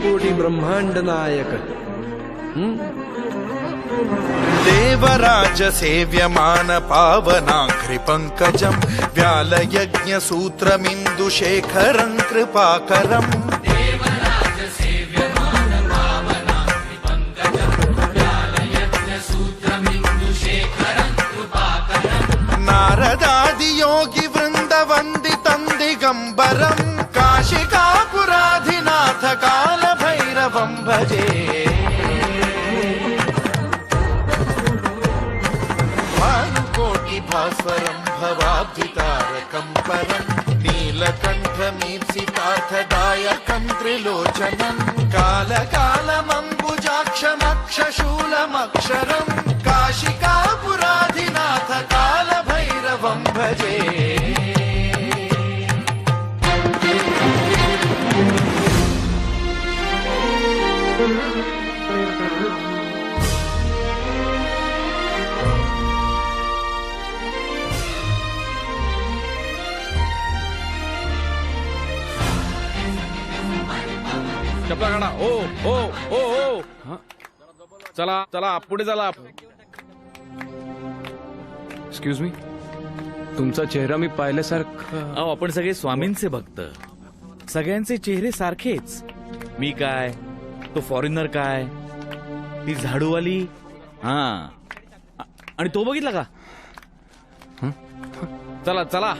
कोटी ब्रह्मांड नायक देवराज सेव्यमान पावनाघ्रि पंकजं व्यालयज्ञ सूत्रमिन्दुशेखरं कृपाकरम् नारदादि योगी वृंद वंदितं दिगंबरं काशिकापुराधिनाथ काल भैरवं भजे भानुकोटि भास्वरं भवाब्धितारकं परं नीलकण्ठमीप्सितार्थदायकं त्रिलोचनं कालकालमम्बुजाक्षमक्षशूलमक्षरं काशिकापुराधिनाथ काल भैरवं भजे चपला काढा. ओ ओ ओ ओ चला चला पुढे चला. एक्सक्यूज मी, तुमचा चेहरा मी पाहिल्यासारखा. अहो आपण सगळे स्वामींचे भक्त, सगळ्यांचे चेहरे सारखेच. मी काय, तो फॉरेनर काय, ती झाडूवाली, हा आणि तो बघितला का. चला चला.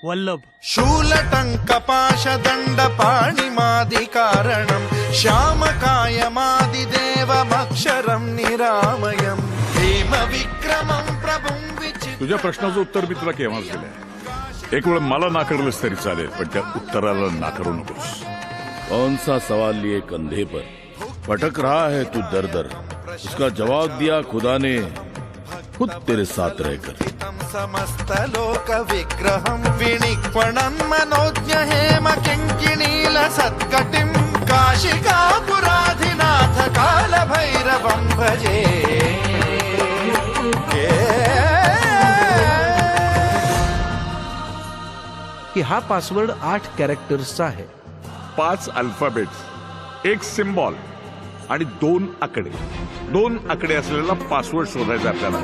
वल्लभ शूलटङ्कपाशदण्ड पाणिमादिकारणं श्यामकायमादिदेवमक्षरं निरामयं भीमविक्रमं प्रभुं विचित्रं. तुझ्या प्रश्नाचं उत्तर मी तुला केव्हाच दिलंय. एक वेळ मला नाकारलंस तरी चालेल, पण त्या उत्तराला नाकारू नकोस. कौन सा सवाल लिए कंधे पर भटक रहा है तू दर दर, उसका जवाब दिया खुदा ने खुद तेरे साथ रहकर. समस्त लोक विग्रहं विनिक्वणं मनोज्ञ हेम किङ्किणील सत्कटिं काशिकापुराधिनाथ काल भैरवं भजे. की हा पासवर्ड 8 कॅरेक्टर्सचा आहे. 5 अल्फाबेट्स, 1 सिम्बॉल आणि 2 आकडे. 2 आकडे असलेला पासवर्ड शोधायचा आपल्याला.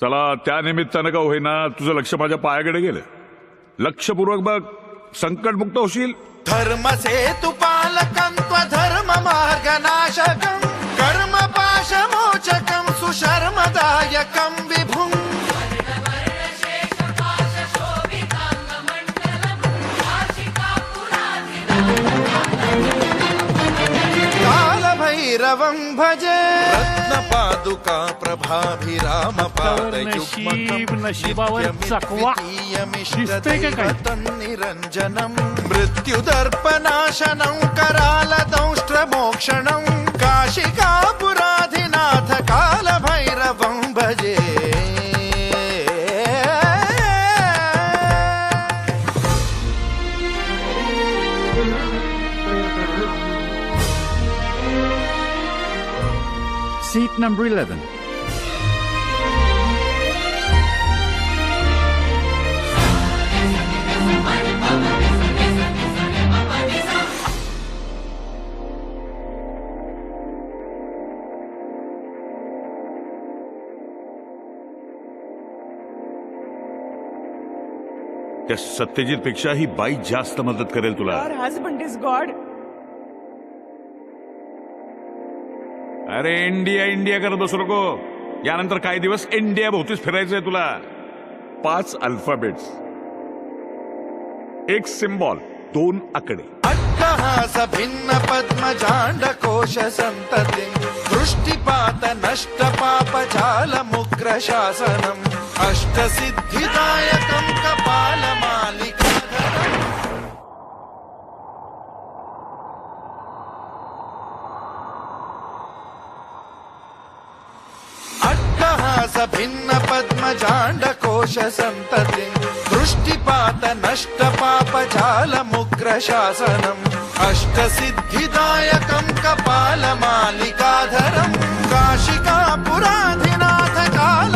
चला, त्या निमित्तानं का होईना तुझं लक्ष माझ्या पायाकडे गेलं. लक्षपूर्वक बघ, संकटमुक्त होशील. धर्मसेतु पालकं त्वधर्म मार्गनाशकं कर्मपाशमोचकं सुशर्मदायकं विभुं. कालभैरवं भजे. रत्नपादुका प्रभाभिराम निरंजनं मृत्युदर्पनाशनं करालदंष्ट्रमोक्षणं काशिकापुराधिनाथ काल भैरवं भजे. Seat number 11. त्या सत्यजित पेक्षा ही बाई जास्त मदत करेल तुला. Your husband is God. अरे इंडिया इंडिया करत बसू नको. यानंतर काही दिवस इंडिया भोवतीच फिरायचंय तुला. 5 अल्फाबेट्स, 1 सिम्बॉल, 2 आकडे. अट्टहास भिन्न पद्मजांड कोश संततिं दृष्टिपात नष्ट पाप जाल मुग्र शासनम् अष्टसिद्धिदायकं कपाल मालिकाधरम्. अट्टहास भिन्न पद्मजांड कोश संततिं दृष्टिपात नष्ट पाप जाल मुग्र शासनम् अष्टसिद्धिदायकं कपाल मालिकाधरम् काशिकापुराधिनाथ काल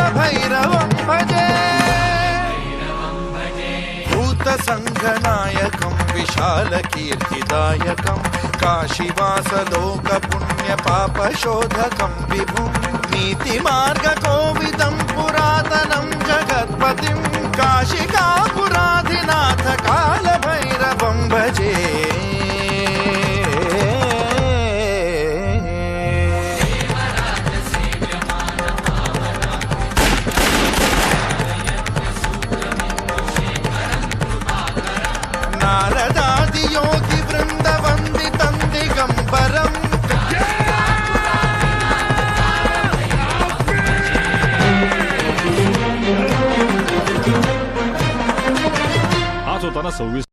सङ्घनायकं विशालकीर्तिदायकं काशीवासलोकपुण्यपापशोधकं विभुं नीतिमार्गकोविदं पुरातनं जगत्पतिं काशिकापुराधिनाथ कालभैरवं भजे नारदादियोगिवृन्दवन्दितं दिगम्बरम् हाच होता ना 26